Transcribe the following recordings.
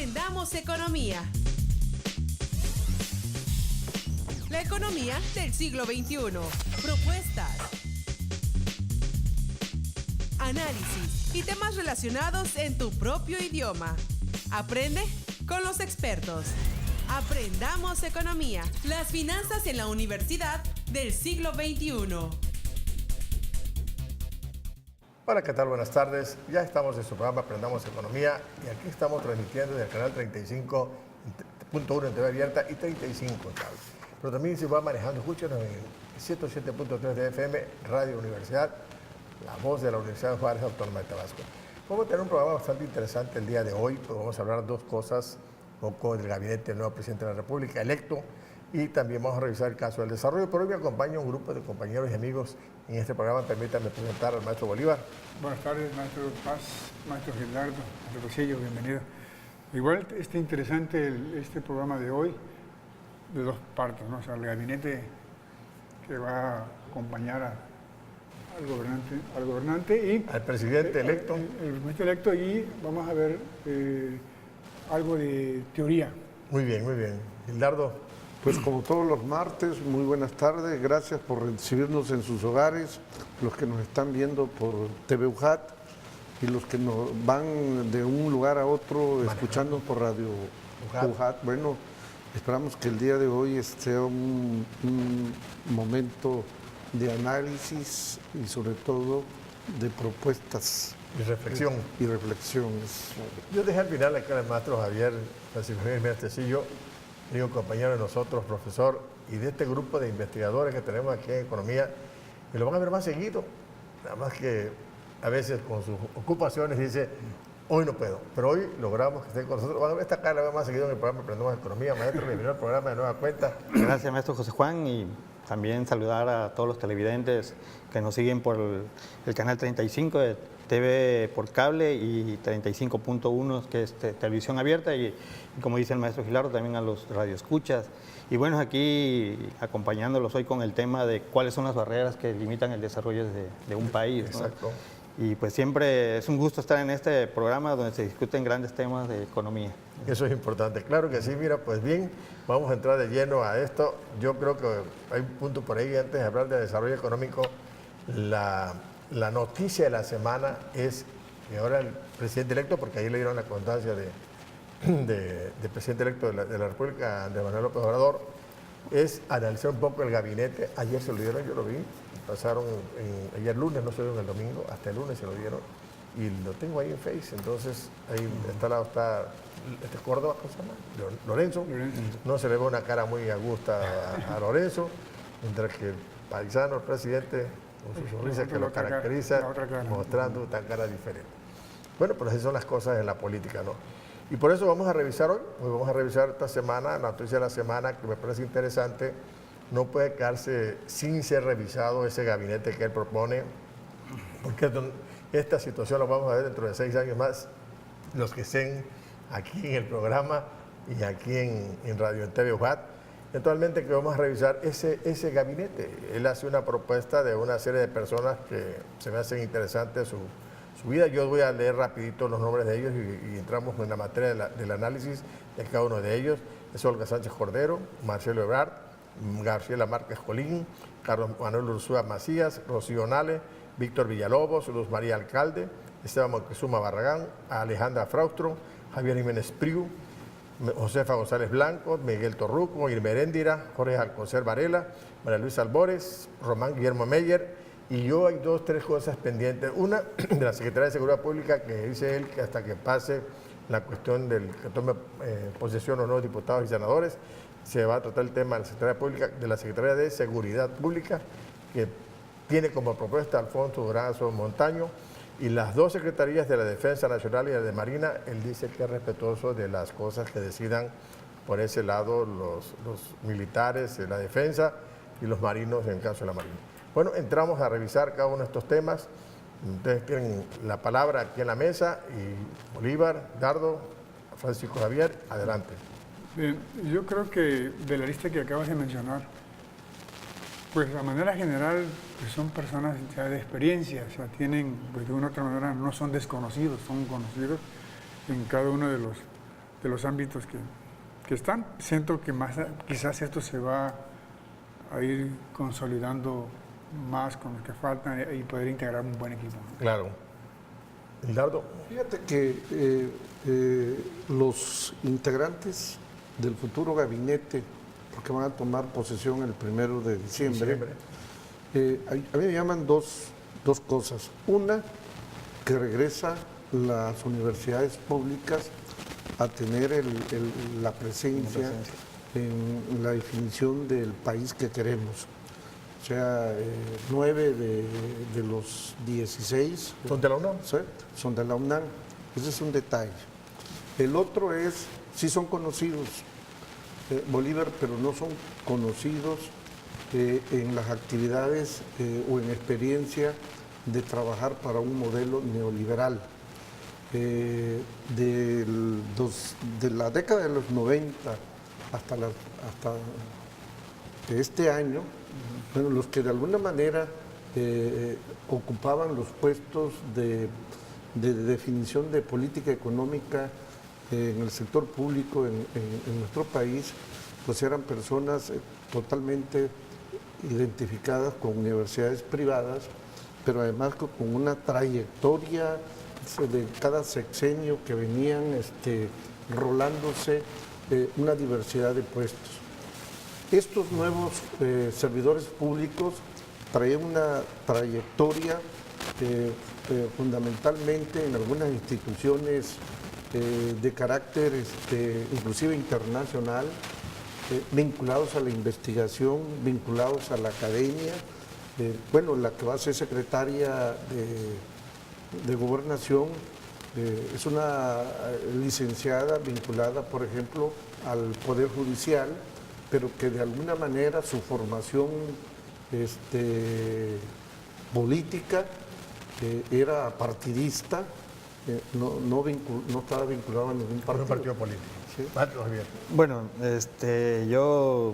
Aprendamos economía. La economía del siglo XXI. Propuestas, análisis y temas relacionados en tu propio idioma. Aprende con los expertos. Aprendamos economía. Las finanzas en la universidad del siglo XXI. Hola, ¿qué tal? Buenas tardes. Ya estamos en su programa Aprendamos Economía y aquí estamos transmitiendo desde el canal 35.1 en TV abierta y 35 en cable. Pero también se va manejando, escúchenos en 107.3 de FM, Radio Universidad, la voz de la Universidad Juárez Autónoma de Tabasco. Vamos a tener un programa bastante interesante el día de hoy, pues vamos a hablar dos cosas, un poco del gabinete del nuevo presidente de la República electo y también vamos a revisar el caso del desarrollo. Por hoy me acompaña un grupo de compañeros y amigos en este programa. Permítanme presentar al maestro Bolívar. Buenas tardes, maestro Paz, maestro Gildardo, maestro Rosillo, bienvenido. Igual está interesante este programa de hoy, de dos partes, ¿no? O sea, el gabinete que va a acompañar al gobernante y al presidente electo. El presidente electo, y vamos a ver algo de teoría. Muy bien, muy bien. Gildardo. Pues como todos los martes, muy buenas tardes, gracias por recibirnos en sus hogares, los que nos están viendo por TV UJAT y los que nos van de un lugar a otro escuchando por Radio UJAT. Bueno, esperamos que el día de hoy sea un momento de análisis y sobre todo de propuestas. Y reflexión. Y reflexiones. Yo dejé al final acá al maestro Javier Francisco Jiménez Tecillo, amigo compañero de nosotros, profesor, y de este grupo de investigadores que tenemos aquí en Economía, y lo van a ver más seguido, nada más que a veces con sus ocupaciones dice, hoy no puedo, pero hoy logramos que estén con nosotros. Van a ver esta cara más seguido en el programa Aprendamos Economía. Maestro, bienvenido al programa de nueva cuenta. Gracias, maestro José Juan, y también saludar a todos los televidentes que nos siguen por el canal 35 de TV por cable y 35.1 que es televisión abierta y como dice el maestro Gilardo, también a los radioescuchas. Y bueno, aquí acompañándolos hoy con el tema de cuáles son las barreras que limitan el desarrollo de un país, ¿no? Exacto. Y pues siempre es un gusto estar en este programa donde se discuten grandes temas de economía. Eso es importante, claro que sí. Mira, pues bien, vamos a entrar de lleno a esto. Yo creo que hay un punto por ahí, antes de hablar de desarrollo económico, la noticia de la semana es que ahora el presidente electo, porque ahí le dieron la constancia de presidente electo de la República, de Manuel López Obrador, es analizar un poco el gabinete. Ayer se lo dieron, yo lo vi, pasaron ayer lunes, no se lo dieron el domingo, hasta el lunes se lo dieron, y lo tengo ahí en Face. Entonces ahí está al lado, está Córdoba, ¿cómo se llama? Lorenzo. No se le ve una cara muy a gusto a Lorenzo, mientras que el paisano, el presidente, con su sonrisa que lo caracteriza, mostrando una cara diferente. Bueno, pero así son las cosas en la política, ¿no? Y por eso vamos a revisar hoy vamos a revisar esta semana, la noticia de la semana, que me parece interesante. No puede quedarse sin ser revisado ese gabinete que él propone, porque esta situación la vamos a ver dentro de 6 años más, los que estén aquí en el programa y aquí en Radio en TV UJAT. Eventualmente que vamos a revisar ese gabinete. Él hace una propuesta de una serie de personas que se me hacen interesantes su vida. Yo voy a leer rapidito los nombres de ellos y entramos en la materia del análisis de cada uno de ellos. Es Olga Sánchez Cordero, Marcelo Ebrard, Graciela Márquez Colín, Carlos Manuel Ursúa Macías, Rocío Nale, Víctor Villalobos, Luz María Alcalde, Esteban Moctezuma Barragán, Alejandra Fraustro, Javier Jiménez Priu, Josefa González Blanco, Miguel Torruco, Irma Heréndira, Jorge Alcocer Varela, María Luisa Albores, Román Guillermo Meyer, y yo hay 2, 3 cosas pendientes. Una de la Secretaría de Seguridad Pública, que dice él que hasta que pase la cuestión del que tome posesión o no diputados y senadores, se va a tratar el tema de la Secretaría de Seguridad Pública, que tiene como propuesta Alfonso Durazo Montaño, y las 2 secretarías de la Defensa Nacional y la de Marina. Él dice que es respetuoso de las cosas que decidan por ese lado los militares de la defensa y los marinos en el caso de la Marina. Bueno, entramos a revisar cada uno de estos temas. Ustedes tienen la palabra aquí en la mesa y Bolívar, Dardo, Francisco Javier, adelante. Bien, yo creo que de la lista que acabas de mencionar, pues de manera general pues son personas ya de experiencia, o sea, tienen, pues de una u otra manera no son desconocidos, son conocidos en cada uno de de los ámbitos que están. Siento que quizás esto se va a ir consolidando más con los que faltan y poder integrar un buen equipo. Claro. Hildardo. Fíjate que los integrantes del futuro gabinete, porque van a tomar posesión el 1 de diciembre, a mí me llaman dos cosas. Una, que regresa las universidades públicas a tener la presencia en la definición del país que queremos. O sea, 9 de los 16 ¿Son de la UNAM? ¿sí? Son de la UNAM. Ese es un detalle. El otro es, sí son conocidos Bolívar, pero no son conocidos en las actividades o en experiencia de trabajar para un modelo neoliberal. De la década de los 90 hasta este año, bueno, los que de alguna manera ocupaban los puestos de definición de política económica en el sector público en nuestro país, pues eran personas totalmente identificadas con universidades privadas, pero además con una trayectoria de cada sexenio que venían rolándose una diversidad de puestos. Estos nuevos servidores públicos traían una trayectoria fundamentalmente en algunas instituciones de carácter inclusive internacional, vinculados a la investigación, vinculados a la academia. Bueno, la que va a ser secretaria de Gobernación es una licenciada vinculada, por ejemplo, al Poder Judicial, pero que de alguna manera su formación política era partidista, no estaba vinculado a ningún partido. Un partido político. Sí. Bueno, yo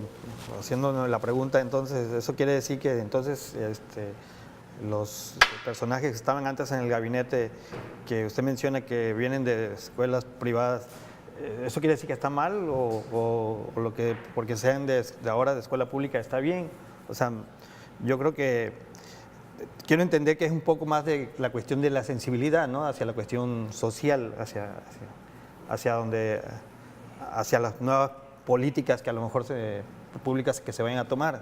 haciendo la pregunta, entonces, ¿eso quiere decir que entonces los personajes que estaban antes en el gabinete, que usted menciona que vienen de escuelas privadas, ¿eso quiere decir que está mal o lo que porque sean de ahora de escuela pública está bien? O sea, yo creo que quiero entender que es un poco más de la cuestión de la sensibilidad, ¿no? Hacia la cuestión social, hacia las nuevas políticas que a lo mejor públicas que se vayan a tomar.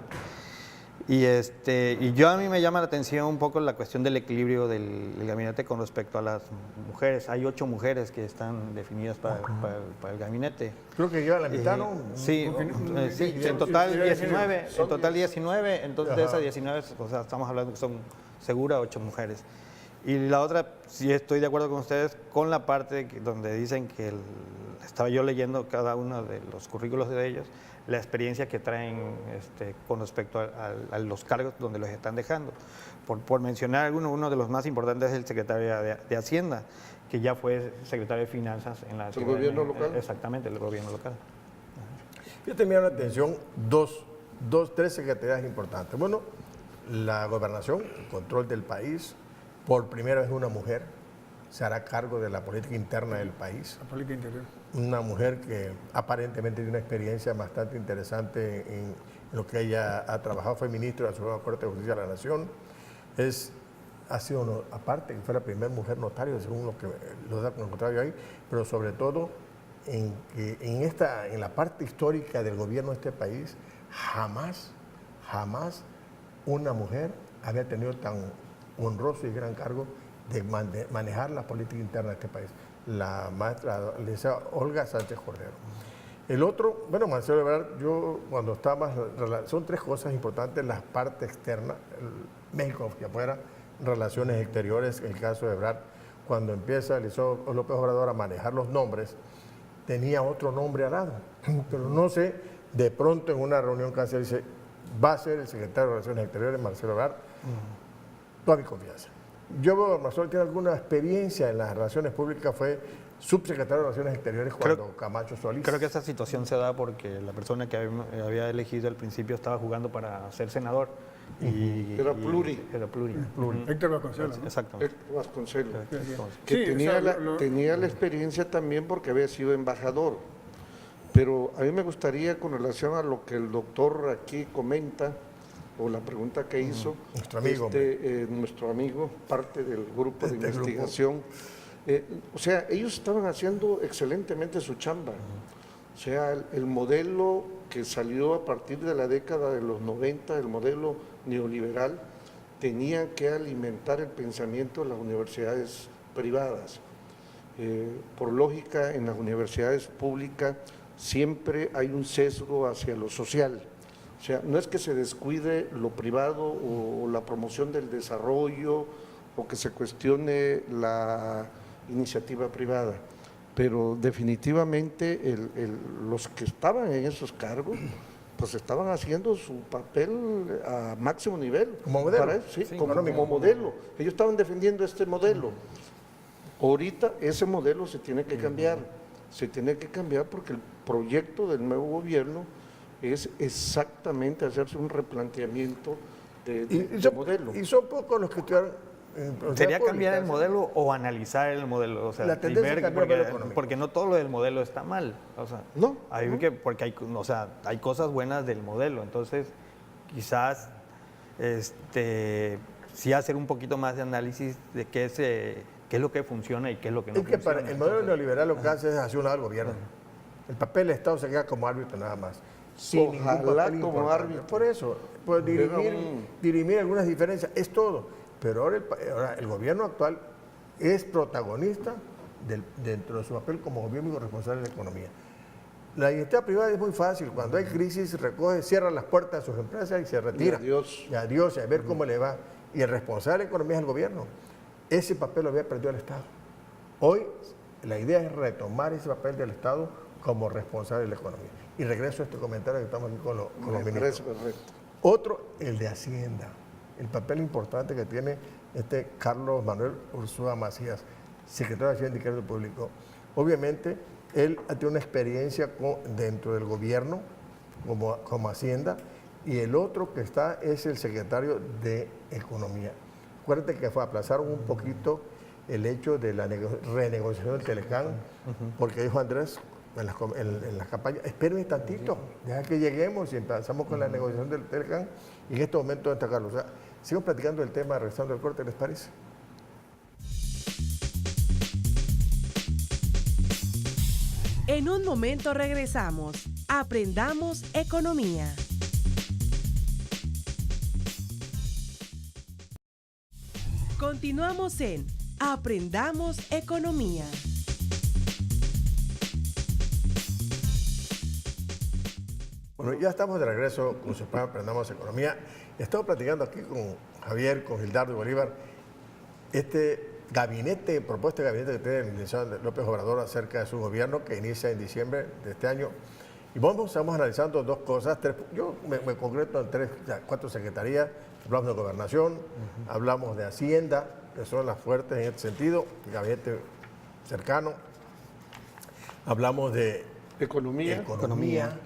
Y a mí me llama la atención un poco la cuestión del equilibrio del gabinete con respecto a las mujeres. Hay 8 mujeres que están definidas para el gabinete. Creo que lleva la mitad, ¿no? Sí, en total 19. En total 19, entonces de esas 19, o sea, estamos hablando que son seguras 8 mujeres. Y la otra, sí estoy de acuerdo con ustedes, con la parte donde dicen que estaba yo leyendo cada uno de los currículos de ellos, la experiencia que traen con respecto a los cargos donde los están dejando. Por mencionar alguno, uno de los más importantes es el secretario de Hacienda, que ya fue secretario de Finanzas en la... ¿El gobierno local? Exactamente, el gobierno local. Fíjate, me llama la atención tres secretarías importantes. Bueno, la gobernación, el control del país, por primera vez una mujer se hará cargo de la política interna del país. La política interior. Una mujer que aparentemente tiene una experiencia bastante interesante en lo que ella ha trabajado, fue ministra de la Suprema Corte de Justicia de la Nación. Ha sido, aparte, que fue la primera mujer notario, según los datos que encontraba yo ahí, pero sobre todo en la parte histórica del gobierno de este país, jamás una mujer había tenido tan honroso y gran cargo de manejar la política interna de este país, la maestra Olga Sánchez Cordero. El otro, bueno, Marcelo Ebrard, yo cuando estaba son 3 cosas importantes: la parte externa, México hacia afuera, relaciones exteriores. El caso de Ebrard, cuando empieza López Obrador a manejar los nombres, tenía otro nombre al lado, pero no sé, de pronto en una reunión casi dice, va a ser el secretario de Relaciones Exteriores, Marcelo Ebrard. Toda mi confianza. Yo veo que Marcelo tiene alguna experiencia en las relaciones públicas, fue subsecretario de Relaciones Exteriores cuando Camacho Solís. Creo que esa situación se da porque la persona que había elegido al principio estaba jugando para ser senador Era Pluri. Era Pluri. Héctor Vasconcelos, ¿no? Exactamente. Vasconcelos. Entonces, Que Sí, tenía, o sea, tenía la experiencia también porque había sido embajador. Pero a mí me gustaría, con relación a lo que el doctor aquí comenta, o la pregunta que hizo, nuestro amigo, parte del grupo de investigación, o sea, ellos estaban haciendo excelentemente su chamba. O sea, el modelo que salió a partir de la década de los 90, el modelo neoliberal, tenía que alimentar el pensamiento de las universidades privadas. Por lógica, en las universidades públicas siempre hay un sesgo hacia lo social. O sea, no es que se descuide lo privado o la promoción del desarrollo o que se cuestione la iniciativa privada, pero definitivamente los que estaban en esos cargos pues estaban haciendo su papel a máximo nivel. Como modelo. Para eso, sí, como modelo. Ellos estaban defendiendo este modelo. Ahorita ese modelo se tiene que cambiar. Se tiene que cambiar porque el proyecto del nuevo gobierno es exactamente hacerse un replanteamiento de modelo. Y son pocos los que estuvieron ¿Sería cambiar el modelo o analizar el modelo? O sea, la tendencia es cambiar el modelo económico. porque no todo lo del modelo está mal. O sea, No. porque hay cosas buenas del modelo. Entonces, quizás sí hacer un poquito más de análisis de qué es lo que funciona y qué es lo que no funciona. Para el modelo neoliberal lo que hace es hacer un lado al gobierno. El papel del Estado se queda como árbitro nada más. Sin ningún papel como importante. árbitro. Por eso, pues dirimir algunas diferencias, es todo. Pero ahora el gobierno actual es protagonista dentro de su papel como gobierno y responsable de la economía. La iniciativa privada es muy fácil. Cuando hay crisis, cierra las puertas de sus empresas y se retira. Y adiós, y a ver cómo le va. Y el responsable de la economía es el gobierno. Ese papel lo había perdido el Estado. Hoy la idea es retomar ese papel del Estado como responsable de la economía. Y regreso a este comentario que estamos aquí con los ministros. Perfecto. Otro, el de Hacienda. El papel importante que tiene Carlos Manuel Ursúa Macías, secretario de Hacienda y Crédito Público. Obviamente, él tiene una experiencia dentro del gobierno como Hacienda, y el otro que está es el secretario de Economía. Acuérdate que aplazaron un poquito el hecho de la renegociación del Telecán, porque dijo Andrés en las campañas, espérenme tantito, deja que lleguemos y empezamos con la negociación del Telecán, y en este momento está Carlos. O sea, sigo platicando el tema, regresando al corte, ¿les parece? En un momento regresamos. Aprendamos economía. Continuamos en Aprendamos economía. Bueno, ya estamos de regreso con su programa Aprendamos Economía. Estamos platicando aquí con Javier, con Gildardo y Bolívar, propuesta de gabinete que tiene el licenciado López Obrador acerca de su gobierno que inicia en diciembre de este año. Y estamos analizando dos cosas, yo me concreto en 4 secretarías. Hablamos de Gobernación, hablamos de Hacienda, que son las fuertes en este sentido, el gabinete cercano. Hablamos de Economía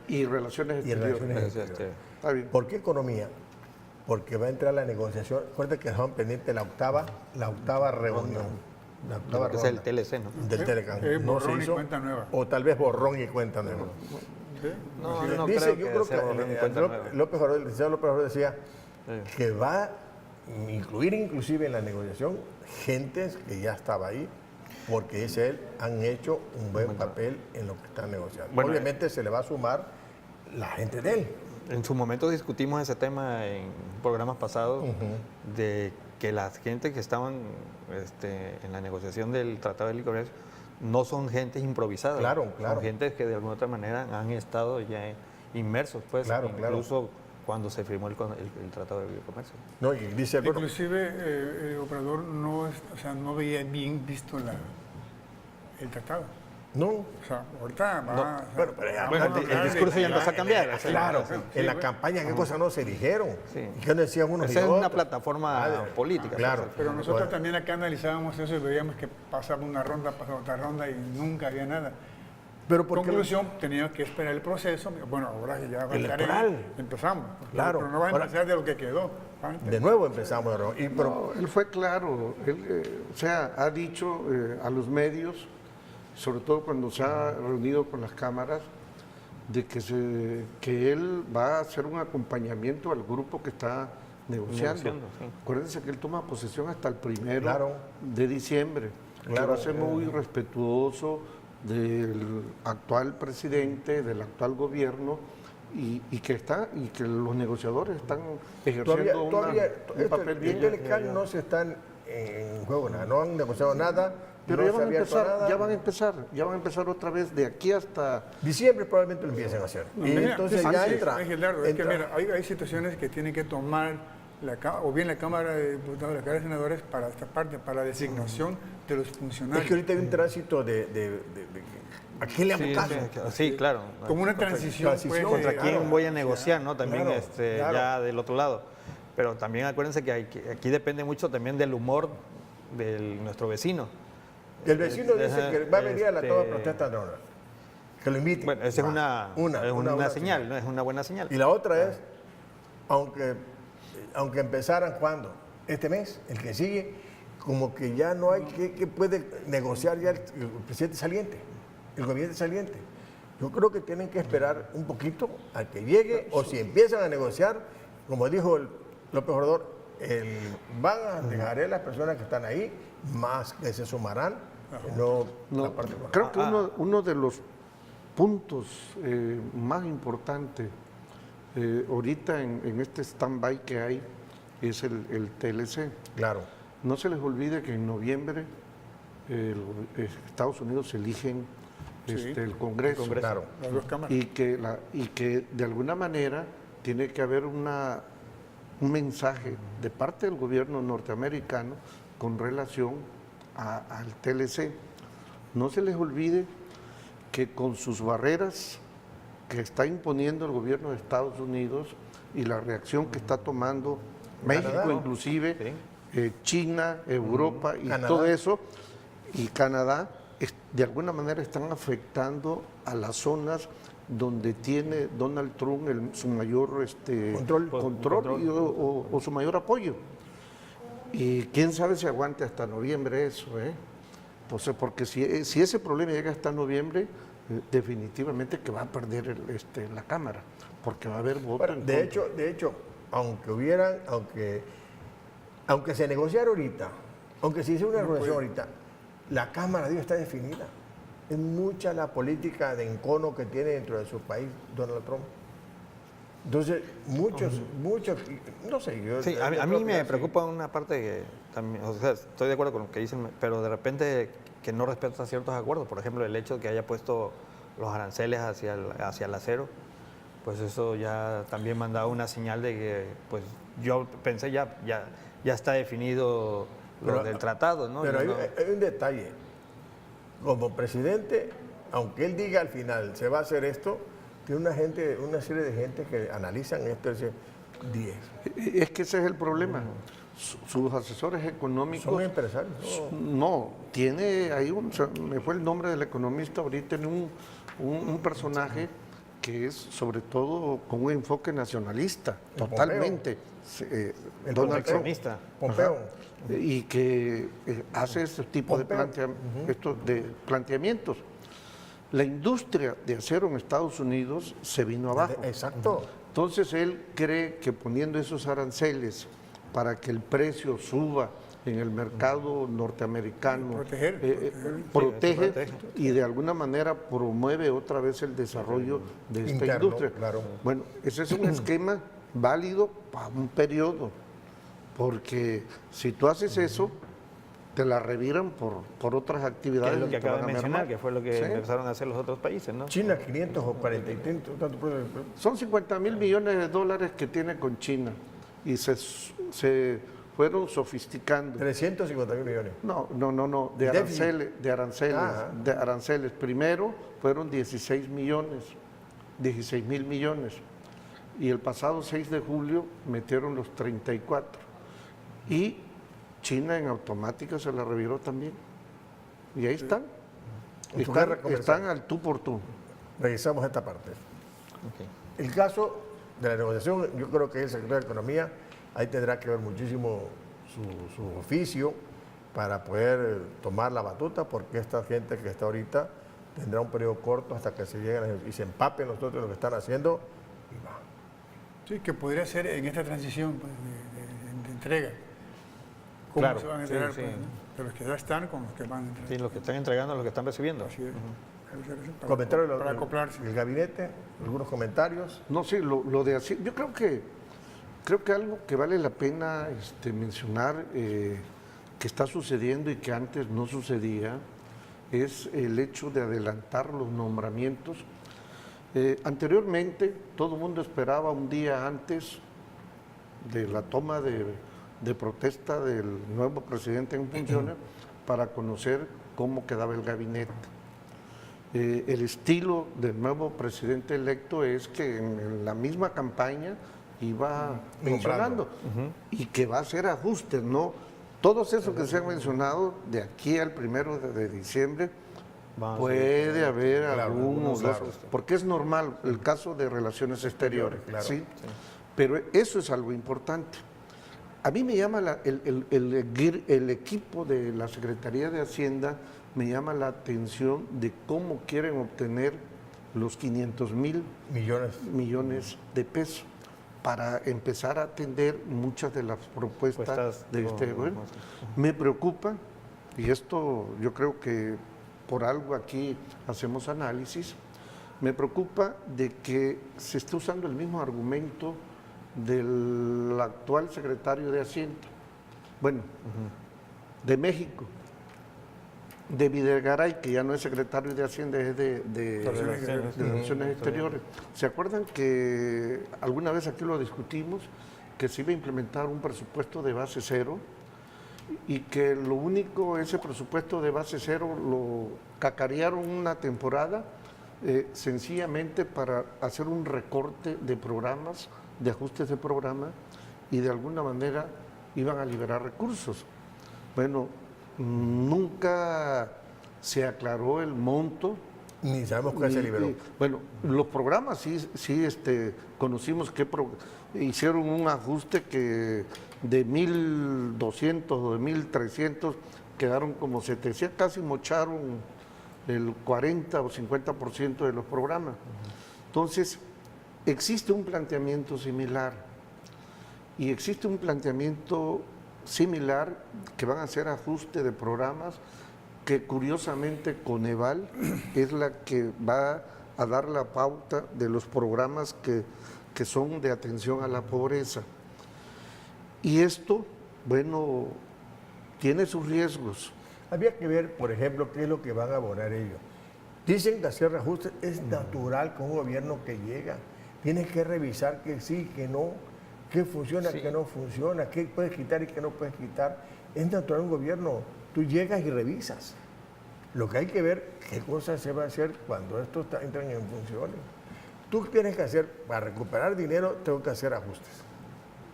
y relaciones exteriores. Está bien. ¿Por qué economía? Porque va a entrar la negociación. Recuerda que estaban pendientes la octava reunión. La octava que es el TLC, ¿no? Del Telecán. No se borrón y hizo, cuenta nueva. O tal vez borrón y cuenta nueva. No Dice, creo yo creo sea borrón y cuenta nueva. el licenciado López Obrador decía que va a incluir inclusive en la negociación gentes que ya estaba ahí, porque dice él, han hecho un buen papel en lo que están negociando. Bueno, obviamente se le va a sumar la gente de él. En su momento discutimos ese tema en programas pasados, de que las gente que estaban en la negociación del Tratado de Libre Comercio no son gentes improvisadas. Claro. Son gentes que de alguna otra manera han estado ya inmersos, pues, incluso cuando se firmó el Tratado de Libre Comercio. No, y dice, Inclusive, Obrador no veía bien visto el tratado. no. O sea, ahorita va... Bueno, pero ya, el discurso ya empezó a cambiar. o sea, claro, sí, en la bueno. campaña qué cosas no se dijeron. Sí. ¿Y qué decían unos y Esa es otros? una plataforma política. Claro. pues, Pero nosotros Bueno. también acá analizábamos eso y veíamos que pasaba una ronda, pasaba otra ronda y nunca había nada. Pero ¿por qué conclusión, tenía que esperar el proceso. Bueno, ahora que ya va a estar Electoral. empezamos. Claro. Pero no va a Ahora- empezar de lo que quedó. De nuevo empezamos. No, él fue claro, él, o sea, ha dicho a los medios, sobre todo cuando se ha reunido con las cámaras, de que él va a hacer un acompañamiento al grupo que está negociando. Negociando, sí. Acuérdense que él toma posesión hasta el 1 Claro. de diciembre, que Claro. va a ser muy respetuoso del actual presidente, del actual gobierno, y que los negociadores están ejerciendo un papel bien. Telecán no se están en juego nada, no han negociado nada, Pero no ya se van ha a abierto empezar, nada. ya van a empezar otra vez de aquí hasta Diciembre probablemente lo empiecen a hacer. Y Mira, entonces sí, ya sí, entra. Gilardo, es que entra- mira, hay situaciones que tienen que tomar o bien la Cámara de Diputados, la Cámara de Senadores para esta parte, para la designación de los es funcionarios. que ahorita hay un tránsito de ¿a quién le hago Sí, caso? sí, claro. Como una transición. Transición, pues, ¿Contra quién claro. voy a negociar, no? También Claro, claro. ya del otro lado. Pero también acuérdense que aquí depende mucho también del humor de nuestro vecino. El vecino dice Deja, que va a venir a la toma de este, protesta, no, que lo invite. Bueno, esa es Va. una buena señal, ¿no? Es una buena señal. Y la otra es, aunque empezaran cuando, este mes, el que sigue, como que ya no hay que puede negociar ya el presidente saliente, el gobierno saliente. Yo creo que tienen que esperar un poquito a que llegue, o si empiezan a negociar, como dijo López Obrador, van a dejar las personas que están ahí, más que se sumarán, no, No, la parte baja. creo que uno de los puntos más importantes ahorita en este stand-by que hay es el TLC. Claro. No se les olvide que en noviembre Estados Unidos eligen el Congreso, Claro. Las dos cámaras. y que de alguna manera tiene que haber un mensaje de parte del gobierno norteamericano con relación al TLC. No se les olvide que con sus barreras que está imponiendo el gobierno de Estados Unidos y la reacción que está tomando México, Canadá, inclusive China, Europa y Canadá. todo eso, y Canadá, de alguna manera están afectando a las zonas donde tiene Donald Trump su mayor control o su mayor apoyo. Y quién sabe si aguante hasta noviembre eso, ¿eh? Entonces, porque si ese problema llega hasta noviembre, definitivamente que va a perder la Cámara, porque va a haber voto Bueno, en de contra. hecho, aunque se negociara ahorita, aunque se hiciera una negociación ahorita, la Cámara debe estar definida. Es mucha la política de encono que tiene dentro de su país Donald Trump. Entonces, muchos, no sé, yo... Sí, yo a creo mí que me sí. preocupa una parte que también, o sea, estoy de acuerdo con lo que dicen, pero de repente que no respeta ciertos acuerdos. Por ejemplo, el hecho de que haya puesto los aranceles hacia el acero, pues eso ya también mandaba una señal de que, pues yo pensé ya está definido lo Pero- del tratado, ¿no? Pero No- hay un detalle. Como presidente, aunque él diga al final se va a hacer esto, tiene una serie de gente que analizan esto y dicen 10. Es que ese es el problema. Sus asesores económicos... Son empresarios. No, tiene ahí me fue el nombre del economista ahorita en un personaje que es sobre todo con un enfoque nacionalista, El totalmente. El Donald Trump. extremista. Pompeo. Y que hace este tipo de, Pompeo. de planteamientos. La industria de acero en Estados Unidos se vino abajo. Exacto. Entonces él cree que poniendo esos aranceles para que el precio suba en el mercado norteamericano, protege y de alguna manera promueve otra vez el desarrollo de esta Interno, industria. claro. Bueno, ese es un esquema válido para un periodo, porque si tú haces eso, te la reviran por otras que actividades. es lo que y te acaba de van a mencionar, mermar. que fue lo que Sí. empezaron a hacer los otros países, ¿no? China 500 o 40 y tanto, Son 50,000 millones de dólares que tiene con China y se fueron sofisticando. 350 millones. No, de Déficit. aranceles. Primero fueron 16 mil millones. Y el pasado 6 de julio metieron los 34. Y China en automática se la reviró también. Y ahí están. Están al tú por tú. Revisamos esta parte. Ok. El caso de la negociación, yo creo que el secretario de Economía, ahí tendrá que ver muchísimo su oficio para poder tomar la batuta, porque esta gente que está ahorita tendrá un periodo corto hasta que se lleguen y se empapen los otros de lo que están haciendo y va. Sí, que podría ser en esta transición pues, de entrega. ¿Cómo Claro, se van a entregar? sí. Pues, ¿no? De los que ya están con los que van a entregar. Sí, los que están entregando, los que están recibiendo. Así es. Para, Comentarios para acoplarse. del gabinete, algunos comentarios. No, sí, lo de así. Yo creo que algo que vale la pena mencionar que está sucediendo y que antes no sucedía es el hecho de adelantar los nombramientos. Anteriormente todo el mundo esperaba un día antes de la toma de protesta del nuevo presidente en funciones para conocer cómo quedaba el gabinete. El estilo del nuevo presidente electo es que en la misma campaña iba mencionando y que va a hacer ajustes, ¿no? Todos esos que se han mencionado de aquí al 1 de diciembre puede haber algunos, porque es normal el caso de relaciones exteriores, claro. ¿sí? Pero eso es algo importante. A mí me llama el equipo de la Secretaría de Hacienda, me llama la atención de cómo quieren obtener los 500,000 millones de pesos para empezar a atender muchas de las propuestas de este gobierno. Me preocupa, y esto yo creo que por algo aquí hacemos análisis, me preocupa de que se esté usando el mismo argumento del actual secretario de Hacienda, bueno, de México, de Videgaray, que ya no es secretario de Hacienda, es de Relaciones Exteriores. ¿Se acuerdan que alguna vez aquí lo discutimos, que se iba a implementar un presupuesto de base cero y que lo único, ese presupuesto de base cero lo cacarearon una temporada sencillamente para hacer un recorte de programas, de ajustes de programa, y de alguna manera iban a liberar recursos? Bueno, nunca se aclaró el monto. Ni sabemos cuál se liberó. Bueno, los programas sí conocimos que hicieron un ajuste que de 1.200 o de 1.300 quedaron como 700, casi mocharon el 40 o 50% de los programas. Entonces, existe un planteamiento similar y existe un planteamiento similar que van a hacer ajuste de programas que curiosamente Coneval es la que va a dar la pauta de los programas que son de atención a la pobreza. Y esto, bueno, tiene sus riesgos. Había que ver, por ejemplo, qué es lo que van a abonar ellos. Dicen que hacer reajustes es natural con un gobierno que llega. Tienes que revisar que sí, que no, qué funciona, qué no funciona, qué puedes quitar y qué no puedes quitar. Es natural un gobierno. Tú llegas y revisas. Lo que hay que ver, qué cosas se va a hacer cuando estos entran en funciones. Tú tienes que hacer, para recuperar dinero, tengo que hacer ajustes.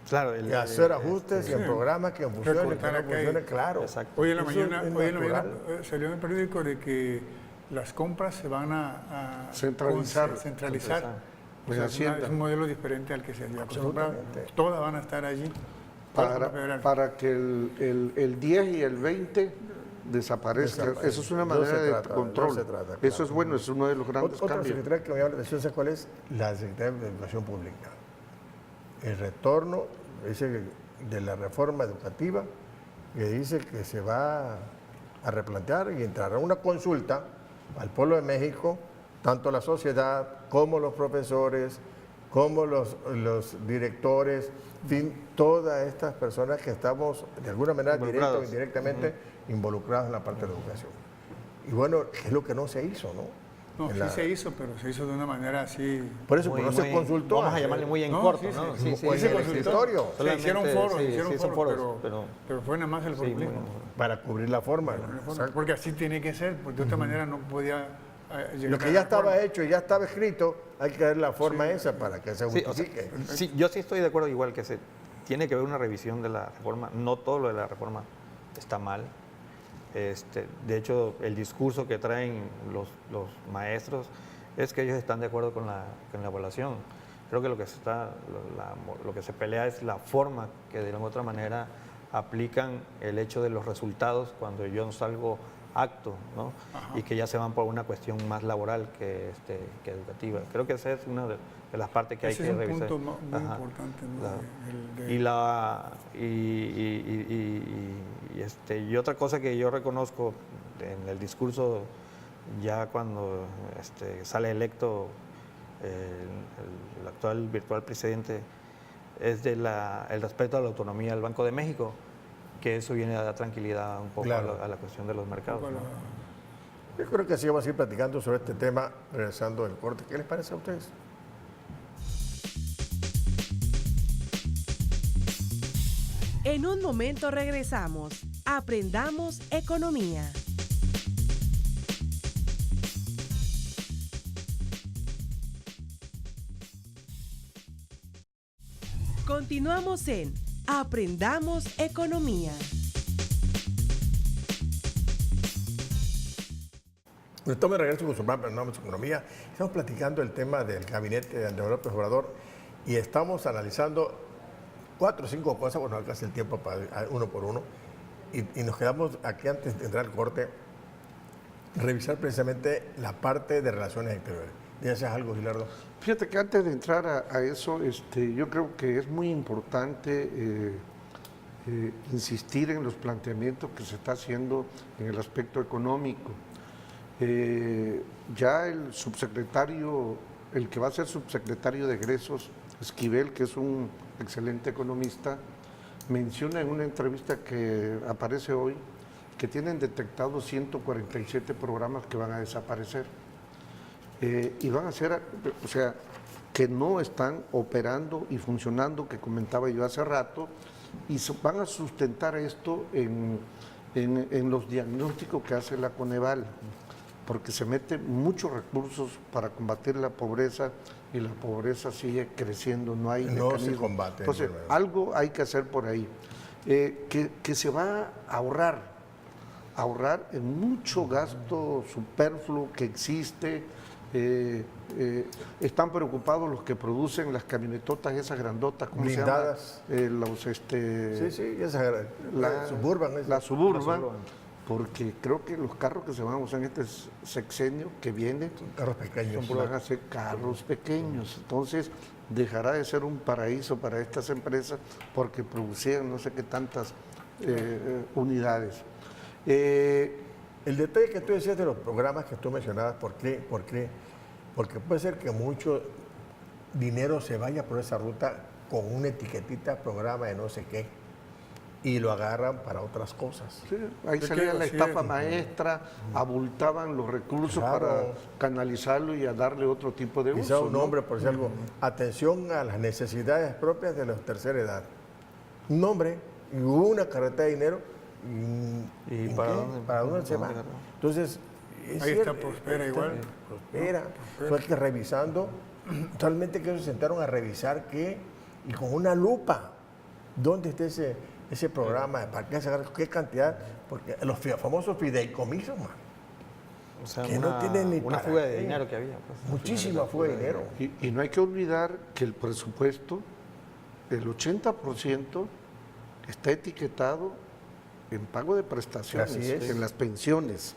Claro, hacer ajustes en programas que funcionen, que no funcionen, claro. Exacto. Hoy en la mañana salió en el periódico de que las compras se van a centralizar. O sea, es un modelo diferente al que se había acostumbrado. Todas van a estar allí. Para que el 10 y el 20 desaparezca. Eso es una manera de control. Eso es bueno, es uno de los grandes Otra cambios. secretaria que me llama la atención, ¿sabes cuál es? La Secretaría de Educación Pública. El retorno de la reforma educativa, que dice que se va a replantear y entrará una consulta al pueblo de México, tanto la sociedad como los profesores, como los directores, en fin, todas estas personas que estamos de alguna manera directa o indirectamente involucrados en la parte de la educación. Y bueno, es lo que no se hizo, ¿no? No, sí se hizo, pero se hizo de una manera así. Por eso, no se consultó. Vamos a llamarle muy en corto, ¿no? Sí, se consultorio. Se hicieron foros, pero fue nada más el populismo. Para cubrir la forma. Porque así tiene que ser, porque de otra manera no podía llegar. Lo que ya estaba hecho y ya estaba escrito, hay que dar la forma esa para que se justifique. Sí, yo sí estoy de acuerdo igual que tiene que haber una revisión de la reforma. No todo lo de la reforma está mal, De hecho, el discurso que traen los maestros es que ellos están de acuerdo con la evaluación. Creo que lo que se pelea es la forma que de alguna otra manera aplican el hecho de los resultados cuando yo no salgo acto, ¿no? Y que ya se van por una cuestión más laboral que educativa. Creo que esa es una de las partes que hay que revisar. Ese es un punto muy importante, ¿no? Y otra cosa que yo reconozco en el discurso ya cuando sale electo el actual virtual presidente es el respeto a la autonomía del Banco de México, que eso viene a dar tranquilidad un poco Claro. a la cuestión de los mercados, ¿no? Yo creo que sí vamos a ir platicando sobre este tema regresando del corte. ¿Qué les parece a ustedes? En un momento regresamos. Aprendamos economía. Continuamos en Aprendamos Economía. Estamos de regreso con su programa Aprendamos Economía. Estamos platicando el tema del gabinete de Andrés López Obrador y estamos analizando 4 o 5 cosas, bueno, alcanza el tiempo para uno por uno, y nos quedamos aquí antes de entrar al corte, revisar precisamente la parte de relaciones exteriores. ¿Deseas algo, Gilardo? Fíjate que antes de entrar a eso, yo creo que es muy importante insistir en los planteamientos que se está haciendo en el aspecto económico. Ya el subsecretario, el que va a ser subsecretario de egresos, Esquivel, que es un excelente economista, menciona en una entrevista que aparece hoy que tienen detectados 147 programas que van a desaparecer. Y van a ser, o sea, que no están operando y funcionando, que comentaba yo hace rato, y van a sustentar esto en los diagnósticos que hace la Coneval, porque se meten muchos recursos para combatir la pobreza y la pobreza sigue creciendo, no hay mecanismo. Se combate. Entonces, algo hay que hacer por ahí. Que se va a ahorrar en mucho gasto superfluo que existe. Están preocupados los que producen las camionetotas esas grandotas, ¿cómo blindadas. se llama? Sí, la Suburban. La Suburban, porque creo que los carros que se van a usar en este sexenio que viene Carros pequeños. van a ser carros pequeños. Entonces dejará de ser un paraíso para estas empresas porque producían no sé qué tantas unidades. El detalle que tú decías de los programas que tú mencionabas, ¿por qué? Porque puede ser que mucho dinero se vaya por esa ruta con una etiquetita, programa de no sé qué, y lo agarran para otras cosas. Sí, ahí salía la estafa maestra, abultaban los recursos para canalizarlo y a darle otro tipo de uso. Quizá un nombre, por decir algo, atención a las necesidades propias de la tercera edad. Un nombre y una carreta de dinero. ¿Y para dónde se va? Entonces, ahí está Prospera igual. Prospera. Fue que revisando, totalmente que ellos se sentaron a revisar y con una lupa, ¿dónde está ese programa? ¿Para qué sacar qué cantidad? Porque los famosos fideicomisos, man. O sea, que no tienen ni una para fuga de qué. dinero que había. Pues, Muchísima fuga de dinero. Y no hay que olvidar que el presupuesto, el 80% está etiquetado en pago de prestaciones, Así es. en las pensiones,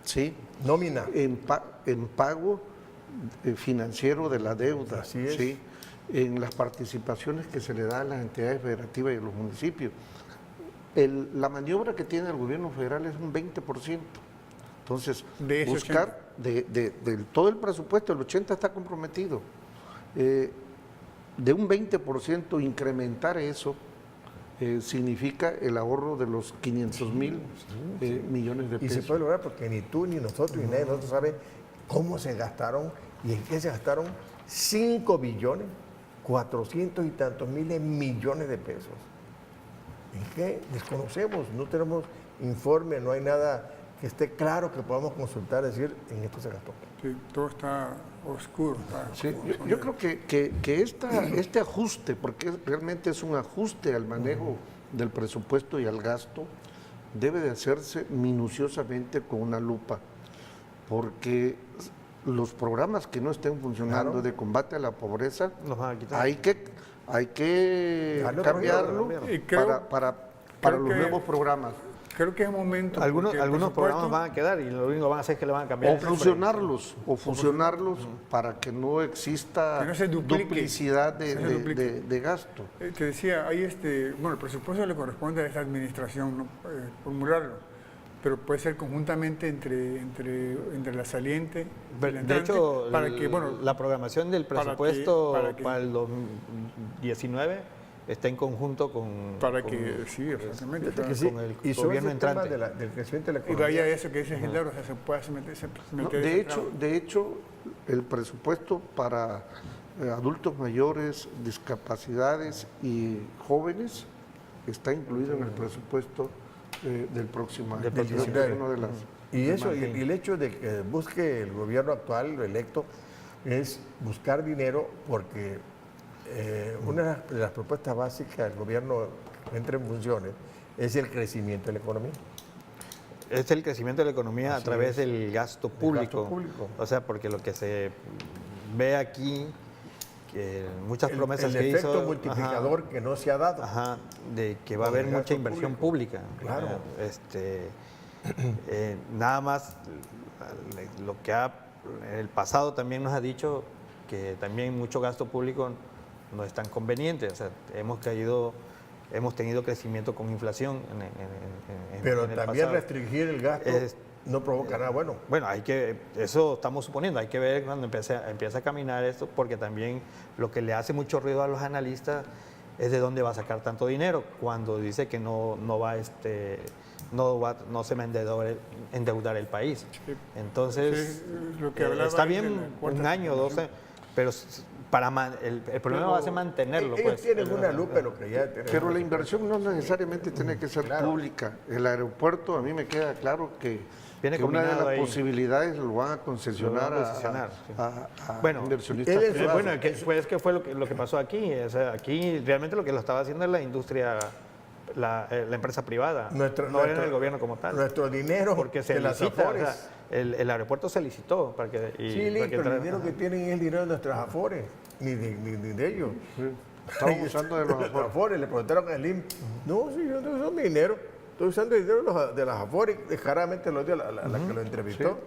¿sí? Nómina. En pago financiero de la deuda, Así es. ¿sí? En las participaciones que se le da a las entidades federativas y a los municipios. La maniobra que tiene el gobierno federal es un 20%. Entonces, De ese buscar de todo el presupuesto, el 80% está comprometido. De un 20% incrementar eso significa el ahorro de los 500,000 millones de Y pesos. se puede lograr porque ni tú, ni nosotros, ni nadie de nosotros sabe cómo se gastaron y en qué se gastaron 5 billones, 400 y tantos miles millones de pesos. ¿En qué? Desconocemos, no tenemos informe, no hay nada que esté claro que podamos consultar, decir, en esto se gastó. Sí, todo está oscuro. Sí, yo creo que este ajuste, porque realmente es un ajuste al manejo del presupuesto y al gasto, debe de hacerse minuciosamente con una lupa, porque los programas que no estén funcionando Claro. de combate a la pobreza, Los van a quitar. hay que Darle otro cambiarlo giro, Y creo- para creo los que- nuevos programas. Creo que es momento. Algunos porque el programas presupuesto- van a quedar y lo único que van a hacer es que le van a cambiar O el nombre. fusionarlos para que no exista Que no se duplique. duplicidad Que no se duplique. de gasto. Te decía, hay bueno, el presupuesto le corresponde a esta administración, ¿no? Formularlo, pero puede ser conjuntamente entre la saliente y la De entrante, hecho, para que, bueno, la programación del para que- presupuesto para que- para el 2019 está en conjunto con... sí, exactamente. Fíjate o que sea, sí. con el Y sobre gobierno ese tema entrante. del crecimiento de la Y economía. vaya eso que dice Gildardo, o sea, se puede No, meter de esa hecho, el presupuesto para adultos mayores, discapacidades y jóvenes está incluido en el presupuesto del próximo año. Del próximo Creo que es año. una de las Y eso, Sí. y el hecho de que busque el gobierno actual, lo electo, es buscar dinero porque una de las propuestas básicas del gobierno que entra en funciones es el crecimiento de la economía. Es el crecimiento de la economía a Así través es. del gasto público. gasto público. O sea, porque lo que se ve aquí, que muchas promesas el que efecto hizo... multiplicador que no se ha dado. Ajá, de que va a Con haber el mucha gasto inversión público. pública. Claro. Nada más lo que en el pasado también nos ha dicho que también mucho gasto público no es tan conveniente. O sea, hemos tenido crecimiento con inflación Pero en el también pasado. restringir el gasto no provoca nada bueno. Bueno, eso estamos suponiendo, hay que ver cuando empieza a caminar esto, porque también lo que le hace mucho ruido a los analistas es de dónde va a sacar tanto dinero, cuando dice que no se va a endeudar el país. Sí. Entonces, Sí, lo que hablaba está ahí de bien la cuarta un año, 12, pero el problema va a ser mantenerlo. Ellos Pues. tienen una lupa en lo que ya tienen. Pero la inversión no necesariamente tiene que ser Claro. pública. El aeropuerto, a mí me queda claro que, Viene una de las combinado ahí. posibilidades lo van a concesionar, Lo van a concesionar, sí. a Bueno, inversionistas él es- privados. Bueno, que fue lo que pasó aquí. O sea, aquí realmente lo que lo estaba haciendo es la industria, la empresa privada, no era el gobierno como tal. Nuestro dinero Porque se de las licita, o afores. sea, el aeropuerto se licitó para que... Sí, Link, pero el dinero que tienen es el dinero de nuestros afores, ni de ellos. Estamos usando de los Nuestros afores. Le preguntaron a Slim, no, sí, yo no uso mi dinero, estoy usando el dinero de las afores, descaradamente lo dio la que lo entrevistó.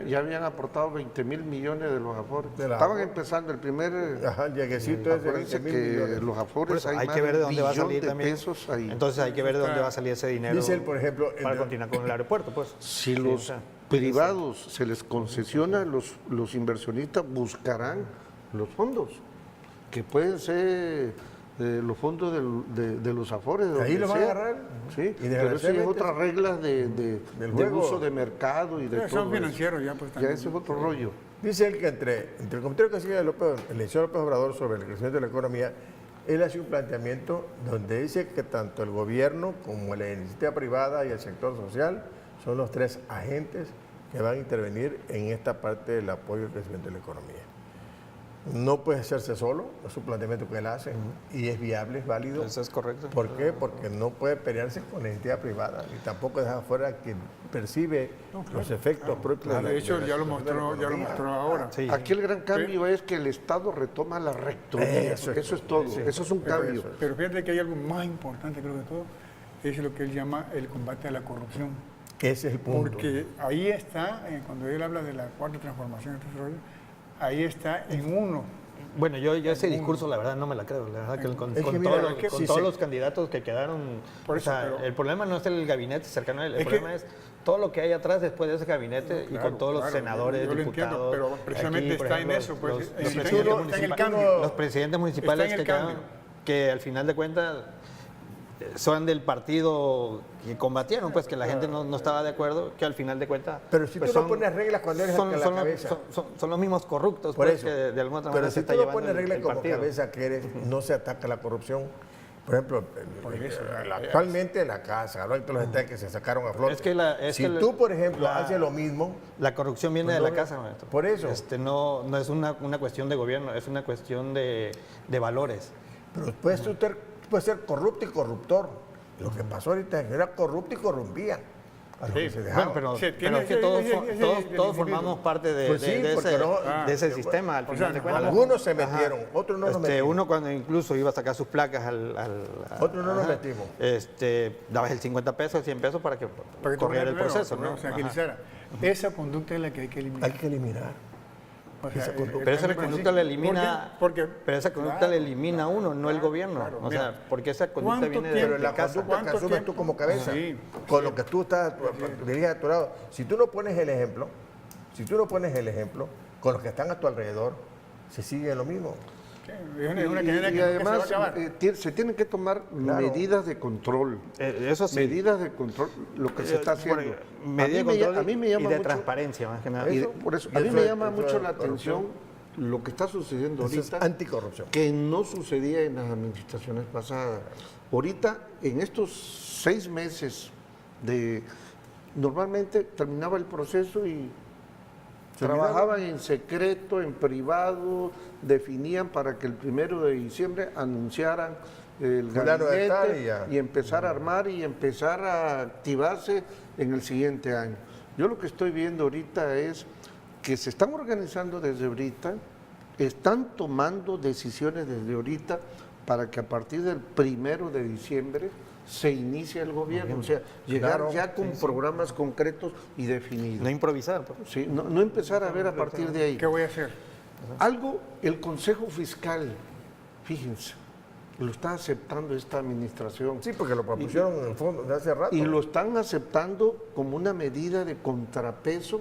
Ya habían aportado 20 mil millones de los afores. De las Estaban afores. empezando el primer... Ajá, el lleguecito es de Acuérdense 20 mil que millones. los Por afores eso, hay hay más que ver de de dónde va a billón salir de también. pesos ahí. Entonces hay que ver de dónde va a salir ese dinero Dice él, por ejemplo, para continuar con el aeropuerto, pues. Si Sí, los o sea, privados se les concesiona, los inversionistas buscarán los fondos, que pueden ser los fondos de los afores. de Ahí donde lo van a sea. agarrar. Sí, Y pero eso ya es desgraciadamente otras reglas de juego. uso de mercado y de todo son eso. financieros ya, pues Ya también. ese es otro rollo. Dice él que entre el comentario que hacía el licenciado López Obrador sobre el crecimiento de la economía, él hace un planteamiento donde dice que tanto el gobierno como la iniciativa privada y el sector social son los tres agentes que van a intervenir en esta parte del apoyo al crecimiento de la economía. No puede hacerse solo, es un planteamiento que él hace y es viable, es válido. Eso es correcto. ¿Por qué? Porque no puede pelearse con la entidad privada y tampoco deja afuera a quien percibe los efectos propios. De hecho, ya lo la mostró ahora. Sí. Aquí el gran cambio es que el Estado retoma la rectoría. Eso Eso es es todo. Eso es un cambio. Pero fíjate que hay algo más importante, creo que todo, es lo que él llama el combate a la corrupción. Ese es el punto. Porque ahí está, cuando él habla de la cuarta transformación, ahí está en uno. Bueno, yo ese discurso, la verdad, no me la creo. La verdad que con, Es que con mira, todos, es que con sí todos se- los candidatos que quedaron... Por eso, o sea, pero- el problema no es el gabinete cercano a él, el Es que- problema es todo lo que hay atrás después de ese gabinete y Claro, con todos los claro, senadores, yo lo entiendo, diputados... pero precisamente por está en eso, pues, los está presidentes en el municipales- cambio. los presidentes municipales Está en el que quedaron, cambio. que al final de cuentas son del partido que combatieron, pues que la gente no estaba de acuerdo, que al final de cuentas... Pero si pues, tú no pones reglas cuando eres el que la cabeza. son los mismos corruptos, Por pues, eso. que de alguna otra Pero manera si se está tú no llevando pones reglas el como partido. cabeza que eres, no se ataca la corrupción. Por ejemplo, actualmente la casa, hablan de los detalles que se sacaron a flote. Si tú, por ejemplo, haces lo mismo, La corrupción viene Pues de la no, casa, maestro. por eso. No es una cuestión de gobierno, es una cuestión de valores. pero puedes ser corrupto y corruptor. Lo que pasó ahorita es que era corrupto y corrompía a los que se dejaban. Bueno, Sí, pero es que todos individuo. formamos parte de, Pues sí, de porque ese, no- de ese sistema. Al o final sea, de cuentas. Algunos se metieron, otros no nos metimos. Uno cuando incluso iba a sacar sus placas Otros no nos metimos. Dabas el 50 pesos, 100 pesos para que Para que corriera el tuviera proceso, nuevo, ¿no? se Ajá. agilizara. Esa conducta es la que hay que eliminar. Hay que eliminar. O sea, esa conducta. Pero esa el conducta la elimina, porque, pero esa conducta claro, la elimina uno, no el claro, gobierno. claro. O Mira, sea, porque esa conducta ¿cuánto viene de, tiempo? Pero la casa. conducta que ¿Cuánto asumes tú tiempo? como cabeza, Sí, con lo que tú estás, diriges a tu lado. Si tú no pones el ejemplo, con los que están a tu alrededor, se sigue lo mismo. es una cadena Y que nunca además se va a acabar. se tienen que tomar medidas de control. Eso sí. Medidas de control, lo que se está haciendo. Medida de control a mí me llama y de mucho, transparencia, más que nada. y Eso- por eso, y a mí eso me es- llama eso mucho es la corrupción. atención lo que está sucediendo Eso es ahorita, anticorrupción. que no sucedía en las administraciones pasadas. Ahorita, en estos 6 meses normalmente terminaba el proceso y trabajaban en secreto, en privado, definían para que el 1 de diciembre anunciaran el Fulano de tal y gabinete ya. y empezar a armar y empezar a activarse en el siguiente año. Yo lo que estoy viendo ahorita es que se están organizando desde ahorita, están tomando decisiones desde ahorita para que a partir del 1 de diciembre se inicie el gobierno, o sea, llegar Claro, ya con programas concretos y definidos. No improvisar. Pues. Sí, no empezar a ver a partir de ahí. ¿Qué voy a hacer? Algo, el Consejo Fiscal, fíjense, lo está aceptando esta administración. Sí, porque lo propusieron en el fondo de hace rato. Y lo están aceptando como una medida de contrapeso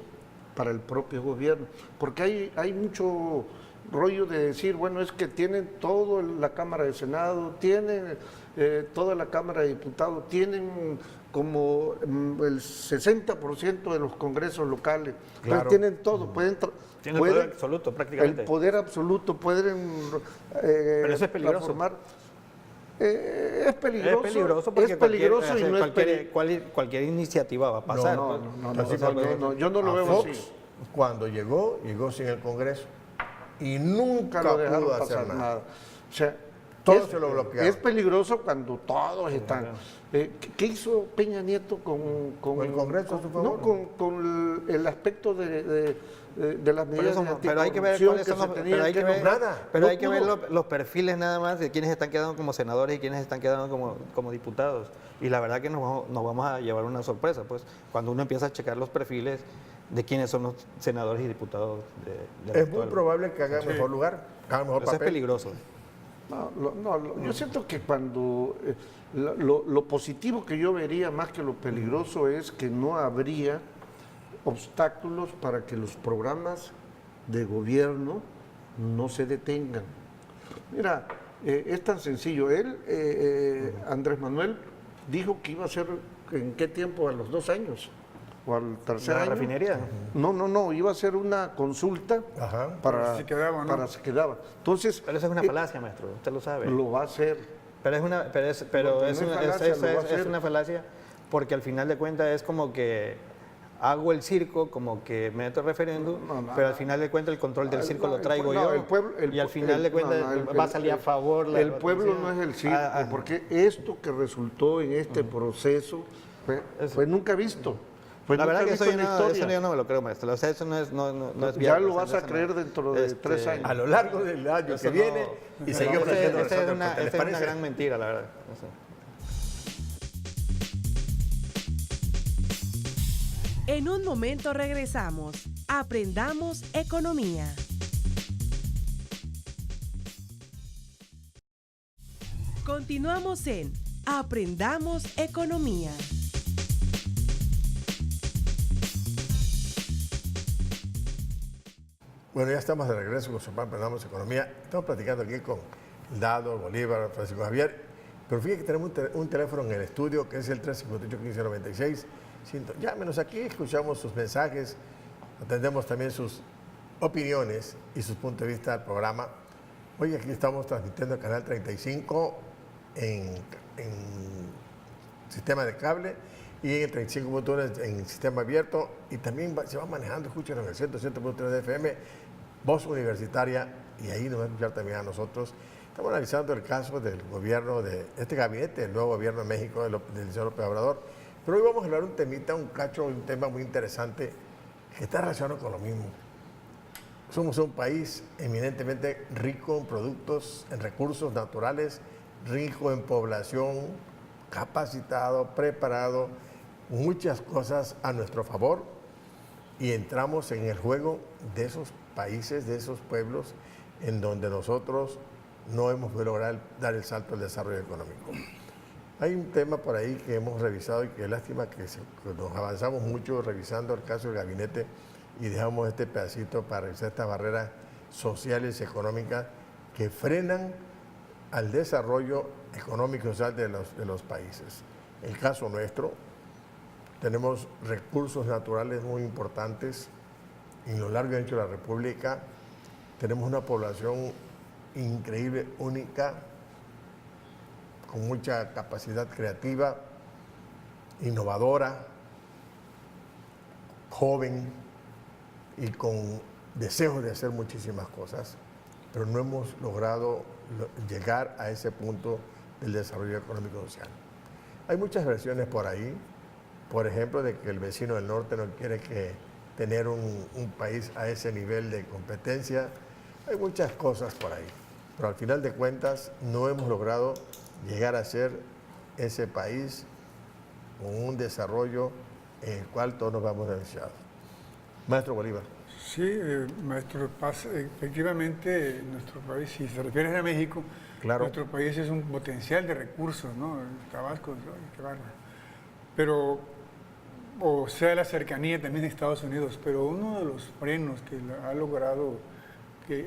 para el propio gobierno. Porque hay mucho rollo de decir, bueno, es que tienen toda la Cámara de Senado, tienen toda la Cámara de Diputados, tienen como el 60% de los congresos locales. Claro. Entonces tienen todo, Tiene el poder absoluto prácticamente. el poder absoluto, pueden Pero eso es peligroso. transformar. Es peligroso, Es peligroso porque peligroso y no es cualquier iniciativa va a pasar. No, pues. no, Así no, porque no, yo no lo a veo Fox, así. cuando llegó sin el Congreso. Y nunca Nunca lo dejaron pudo pasar hacer nada. O sea, Todo se lo bloquearon. Es peligroso cuando todos están. ¿Qué hizo Peña Nieto con el Congreso a su favor? No, con el aspecto de las medidas de Pero hay que ver anticorrupción cuáles son se los, tenían pero hay que ver, nada. pero No hay que pudo. ver los perfiles nada más de quienes están quedando como senadores y quienes están quedando como diputados. Y la verdad que nos vamos a llevar una sorpresa, pues, cuando uno empieza a checar los perfiles de quiénes son los senadores y diputados de Es muy probable que haga mejor lugar, haga mejor Eso es papel. peligroso. Yo siento que cuando lo positivo que yo vería más que lo peligroso es que no habría obstáculos para que los programas de gobierno no se detengan. Mira, es tan sencillo. Andrés Manuel, dijo que iba a ser, ¿en qué tiempo? A los 2 años o al tercer ¿La año. refinería? No, iba a ser una consulta Ajá. para Si quedaba, ¿no? para si quedaba. Entonces, Pero eso es una falacia, maestro, usted lo sabe. lo va a hacer. Pero es una, No es falacia, lo va a hacer. es una falacia porque al final de cuentas es como que hago el circo, como que meto el referéndum, No, pero al final de cuentas el control del circo lo traigo no, yo. el pueblo- y al final de cuentas va a salir a favor. El pueblo no es el circo, Ah, porque esto que resultó en este proceso fue nunca visto. Fue la nunca verdad que visto eso yo, en la no, historia. eso yo no me lo creo, maestro. O sea, eso no es Ya viable, lo o sea, vas a eso no. creer dentro de 3 años. A lo largo del año Eso que viene no. y seguimos Esa creciendo es nosotros, una, porque ¿les esa es una parece? gran mentira, la verdad. Eso. En un momento regresamos. Aprendamos economía. Continuamos en Aprendamos economía. Bueno, ya estamos de regreso con su programa Aprendamos Economía. Estamos platicando aquí con Dado, Bolívar, Francisco Javier. Pero fíjate que tenemos un teléfono en el estudio que es el 358-1596. Llámenos aquí, escuchamos sus mensajes, atendemos también sus opiniones y sus puntos de vista del programa. Hoy aquí estamos transmitiendo el canal 35 en sistema de cable y en 35.1 en sistema abierto, y también se va manejando, escúchenos en el 100.3 de FM, Voz Universitaria, y ahí nos va a escuchar también a nosotros. Estamos analizando el caso del gobierno de este gabinete, el nuevo gobierno de México, del señor López Obrador. Pero hoy vamos a hablar un temita, un tema muy interesante que está relacionado con lo mismo. Somos un país eminentemente rico en productos, en recursos naturales, rico en población, capacitado, preparado, muchas cosas a nuestro favor, y entramos en el juego de esos países, de esos pueblos, en donde nosotros no hemos logrado dar el salto al desarrollo económico. Hay un tema por ahí que hemos revisado y que es lástima que nos avanzamos mucho revisando el caso del gabinete y dejamos este pedacito para revisar estas barreras sociales y económicas que frenan al desarrollo económico y social de los países. El caso nuestro, tenemos recursos naturales muy importantes en lo largo y ancho de la República. Tenemos una población increíble, única, con mucha capacidad creativa, innovadora, joven y con deseos de hacer muchísimas cosas, pero no hemos logrado llegar a ese punto del desarrollo económico y social. Hay muchas versiones por ahí, por ejemplo, de que el vecino del norte no quiere tener un país a ese nivel de competencia. Hay muchas cosas por ahí, pero al final de cuentas no hemos logrado llegar a ser ese país con un desarrollo en el cual todos nos vamos beneficiados. Maestro Bolívar. Sí, maestro Paz, efectivamente nuestro país, si se refiere a México, claro, nuestro país es un potencial de recursos, ¿no? Tabasco, qué bárbaro. Pero, o sea, la cercanía también de Estados Unidos, pero uno de los frenos que ha logrado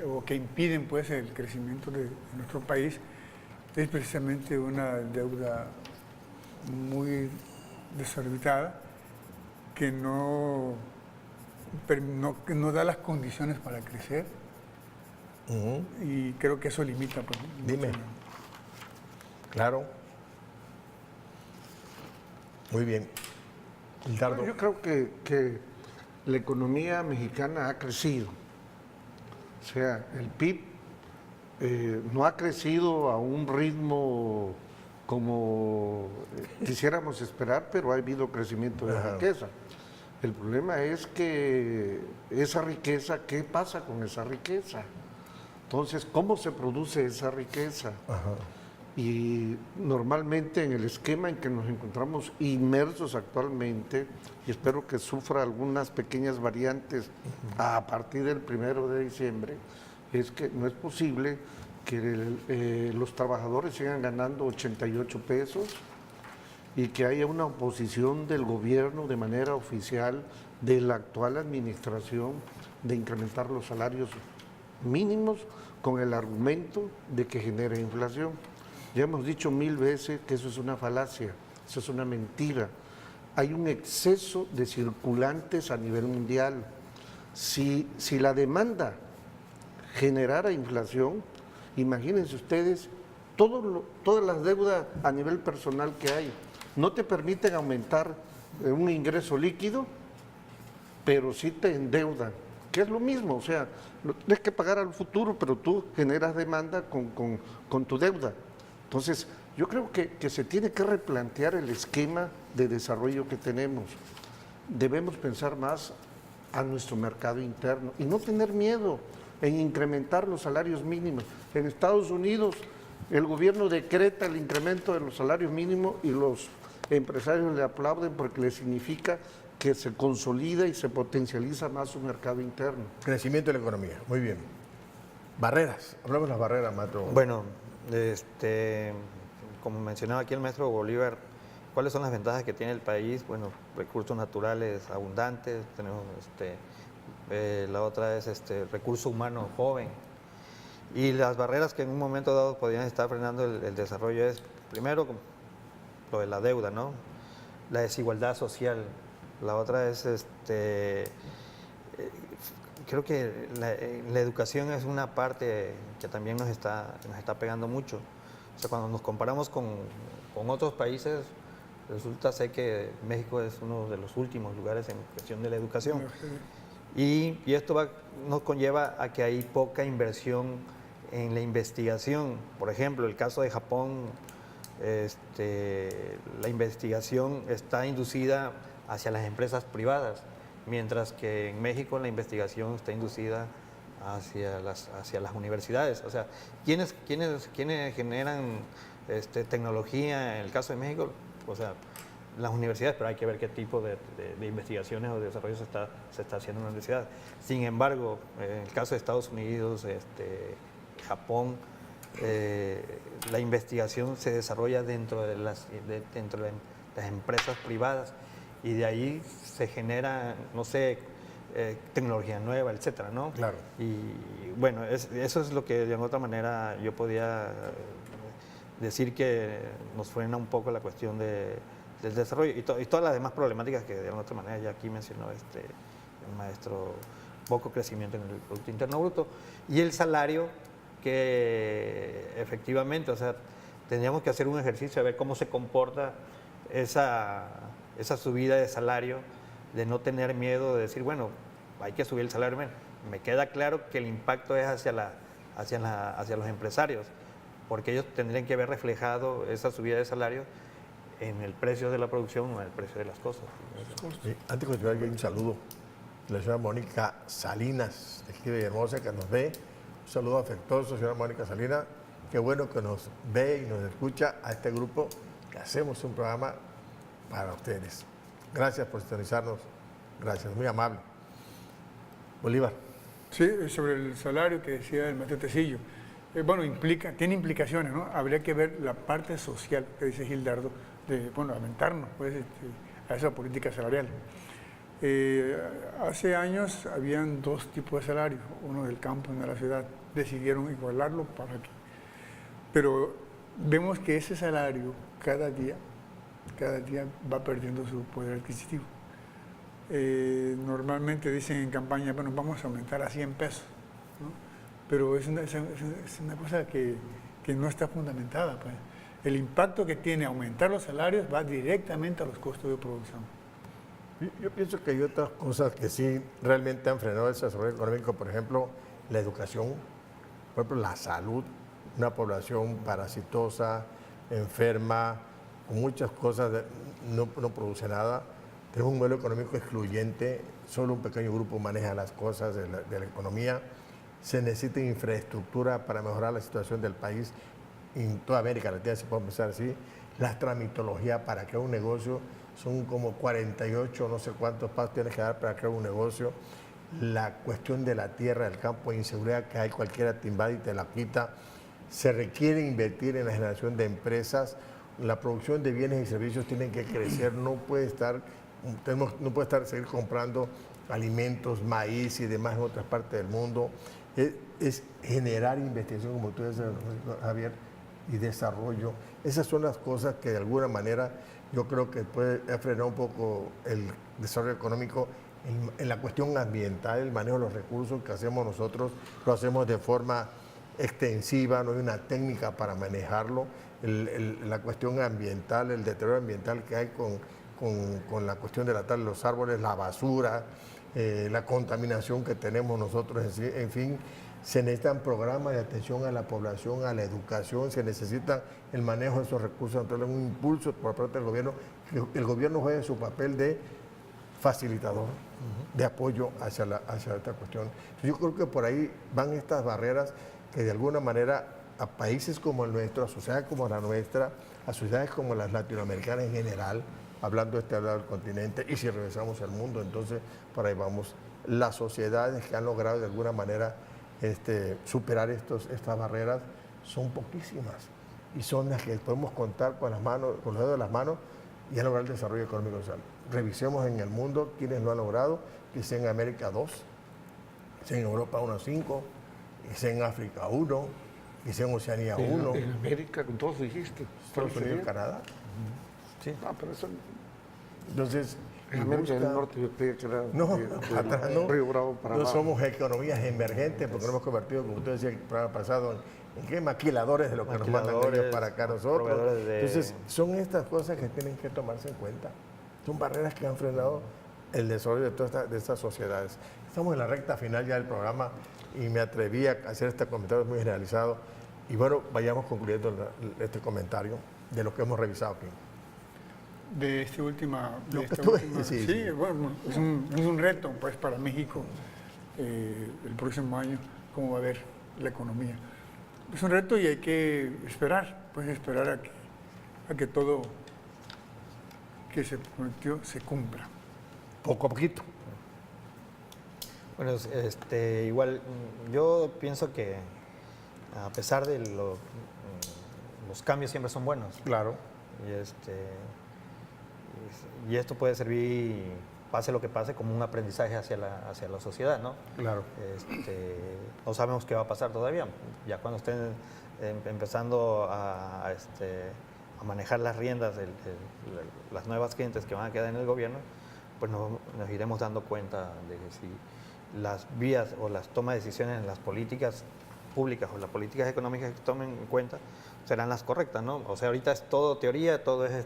o que impiden pues el crecimiento de nuestro país es precisamente una deuda muy desorbitada que no da las condiciones para crecer. Y creo que eso limita. Pues, dime. Claro. Muy bien. Ricardo. Yo creo que la economía mexicana ha crecido. O sea, el PIB no ha crecido a un ritmo como quisiéramos esperar, pero ha habido crecimiento de riqueza. El problema es que esa riqueza, ¿qué pasa con esa riqueza? Entonces, ¿cómo se produce esa riqueza? Ajá. Y normalmente en el esquema en que nos encontramos inmersos actualmente, y espero que sufra algunas pequeñas variantes a partir del 1 de diciembre, es que no es posible que los trabajadores sigan ganando 88 pesos y que haya una oposición del gobierno de manera oficial de la actual administración de incrementar los salarios mínimos con el argumento de que genera inflación. Ya hemos dicho 1000 veces que eso es una falacia, eso es una mentira. Hay un exceso de circulantes a nivel mundial. Si la demanda generara inflación, imagínense ustedes todas las deudas a nivel personal que hay. No te permiten aumentar un ingreso líquido, pero sí te endeudan, que es lo mismo, o sea, tienes que pagar al futuro, pero tú generas demanda con tu deuda. Entonces, yo creo que se tiene que replantear el esquema de desarrollo que tenemos. Debemos pensar más a nuestro mercado interno y no tener miedo en incrementar los salarios mínimos. En Estados Unidos, el gobierno decreta el incremento de los salarios mínimos y los empresarios le aplauden porque le significa que se consolida y se potencializa más su mercado interno. Crecimiento de la economía, muy bien. Barreras, hablamos de las barreras, maestro. Bueno, como mencionaba aquí el maestro Bolívar, ¿cuáles son las ventajas que tiene el país? Bueno, recursos naturales abundantes, tenemos la otra es recurso humano joven. Y las barreras que en un momento dado podrían estar frenando el desarrollo es, primero, lo de la deuda, ¿no? La desigualdad social. La otra es, creo que la educación es una parte que también nos está pegando mucho. O sea, cuando nos comparamos con otros países, resulta ser que México es uno de los últimos lugares en cuestión de la educación. Y esto nos conlleva a que hay poca inversión en la investigación. Por ejemplo, el caso de Japón, la investigación está inducida hacia las empresas privadas, mientras que en México la investigación está inducida hacia las universidades. O sea, ¿quiénes generan tecnología en el caso de México? O sea, las universidades, pero hay que ver qué tipo de investigaciones o de desarrollo se está haciendo en la universidad. Sin embargo, en el caso de Estados Unidos, Japón, la investigación se desarrolla dentro de las empresas privadas y de ahí se genera, no sé, tecnología nueva, etcétera, ¿no? Claro. Y bueno, eso es lo que de alguna otra manera yo podía decir que nos frena un poco la cuestión del desarrollo y todas las demás problemáticas que de alguna otra manera ya aquí mencionó el maestro, poco crecimiento en el Producto Interno Bruto y el salario que efectivamente, o sea, tendríamos que hacer un ejercicio de ver cómo se comporta esa subida de salario, de no tener miedo de decir, bueno, hay que subir el salario. Me queda claro que el impacto es hacia los empresarios, porque ellos tendrían que ver reflejado esa subida de salario en el precio de la producción o en el precio de las cosas. Sí, antes de continuar, hay un saludo de la señora Mónica Salinas, de aquí de Villahermosa, que nos ve. Un saludo afectuoso, señora Mónica Salinas. Qué bueno que nos ve y nos escucha a este grupo, que hacemos un programa para ustedes. Gracias por sintonizarnos. Gracias, muy amable. Bolívar. Sí, sobre el salario que decía el maestro Tecillo. Bueno, tiene implicaciones, ¿no? Habría que ver la parte social que dice Gildardo, de, bueno, aumentarnos pues, a esa política salarial. Hace años habían dos tipos de salarios, uno del campo y uno de la ciudad. Decidieron igualarlo para que... Pero vemos que ese salario cada día va perdiendo su poder adquisitivo. Normalmente dicen en campaña, bueno, vamos a aumentar a 100 pesos, ¿no? Pero es una cosa que no está fundamentada. Pues. El impacto que tiene aumentar los salarios va directamente a los costos de producción. Yo pienso que hay otras cosas que sí realmente han frenado el desarrollo económico, por ejemplo, la educación, por ejemplo, la salud, una población parasitosa, enferma, con muchas cosas, no produce nada. Tenemos un modelo económico excluyente, solo un pequeño grupo maneja las cosas de la economía. Se necesita infraestructura para mejorar la situación del país en toda América Latina, si podemos pensar así. La tramitología para crear un negocio son como 48, no sé cuántos pasos tienes que dar para crear un negocio. La cuestión de la tierra, del campo, de inseguridad que hay, cualquiera te invade y te la quita. Se requiere invertir en la generación de empresas. La producción de bienes y servicios tiene que crecer, no puede estar seguir comprando alimentos, maíz y demás en otras partes del mundo. Es generar investigación, como tú dices, Javier, y desarrollo. Esas son las cosas que de alguna manera yo creo que puede frenar un poco el desarrollo económico en la cuestión ambiental, el manejo de los recursos que hacemos nosotros, lo hacemos de forma extensiva, no hay una técnica para manejarlo. La cuestión ambiental, el deterioro ambiental que hay con la cuestión de la tala de los árboles, la basura, la contaminación que tenemos nosotros, en fin, se necesitan programas de atención a la población, a la educación, se necesita el manejo de esos recursos, entonces un impulso por parte del gobierno, que el gobierno juegue su papel de facilitador, de apoyo hacia esta cuestión. Yo creo que por ahí van estas barreras que de alguna manera a países como el nuestro, a sociedades como la nuestra, a sociedades como las latinoamericanas en general, hablando de este lado del continente, y si regresamos al mundo, entonces por ahí vamos. Las sociedades que han logrado de alguna manera superar estas barreras son poquísimas y son las que podemos contar con los dedos de las manos y han logrado el desarrollo económico y social. Revisemos en el mundo quienes lo han logrado, que sea en América 2, que sea en Europa 1,5, que sea en África 1, que sea en Oceanía 1. En América, con todos dijiste. Estados Unidos, Canadá. Sí. Ah, pero eso... Entonces, En América del Norte yo creía que era no, atrás no. Río Bravo para No abajo. somos economías emergentes porque nos hemos convertido, como usted decía el programa pasado, en ¿qué? Maquiladores de lo que nos mandan ellos para acá nosotros. Entonces, son estas cosas que tienen que tomarse en cuenta. Son barreras que han frenado el desarrollo de estas sociedades. Estamos en la recta final ya del programa y me atreví a hacer este comentario muy generalizado. Y bueno, vayamos concluyendo este comentario de lo que hemos revisado aquí. De esta última... Sí. Bueno, es un reto pues, para México el próximo año, cómo va a ver la economía. Es un reto y hay que esperar, pues esperar a que todo que se prometió se cumpla. Poco a poquito. Bueno, igual yo pienso que a pesar de los cambios siempre son buenos. Claro. Y esto puede servir, pase lo que pase, como un aprendizaje hacia la sociedad, ¿no? Claro. No sabemos qué va a pasar todavía. Ya cuando estén empezando a manejar las riendas de las nuevas gentes que van a quedar en el gobierno, pues nos iremos dando cuenta de que si las vías o las tomas de decisiones en las políticas públicas o las políticas económicas que tomen en cuenta serán las correctas, ¿no? O sea, ahorita es todo teoría, todo es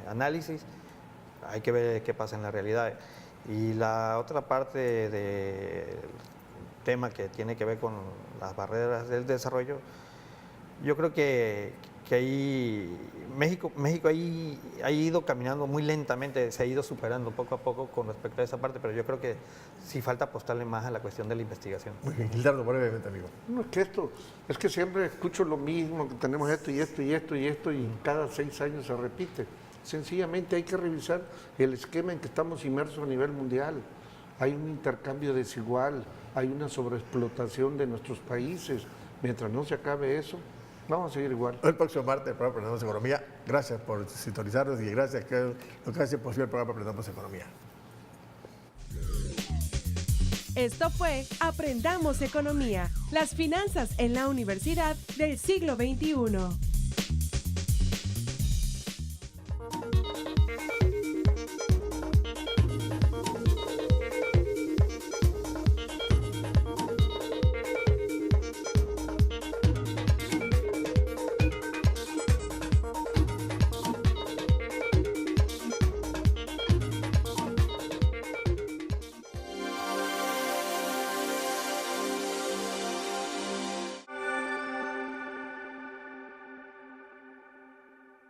análisis, hay que ver qué pasa en la realidad. Y la otra parte del tema que tiene que ver con las barreras del desarrollo, yo creo que ahí México ha ido caminando muy lentamente, se ha ido superando poco a poco con respecto a esa parte, pero yo creo que sí falta apostarle más a la cuestión de la investigación. Muy bien, Gildardo, brevemente, amigo. No, es que siempre escucho lo mismo, que tenemos esto y esto y esto y esto, y cada 6 años se repite. Sencillamente hay que revisar el esquema en que estamos inmersos a nivel mundial. Hay un intercambio desigual, hay una sobreexplotación de nuestros países. Mientras no se acabe eso, vamos a seguir igual. El próximo martes, el programa Aprendamos Economía. Gracias por sintonizarnos y gracias que lo que hace posible el programa Aprendamos Economía. Esto fue Aprendamos Economía, las finanzas en la universidad del siglo XXI.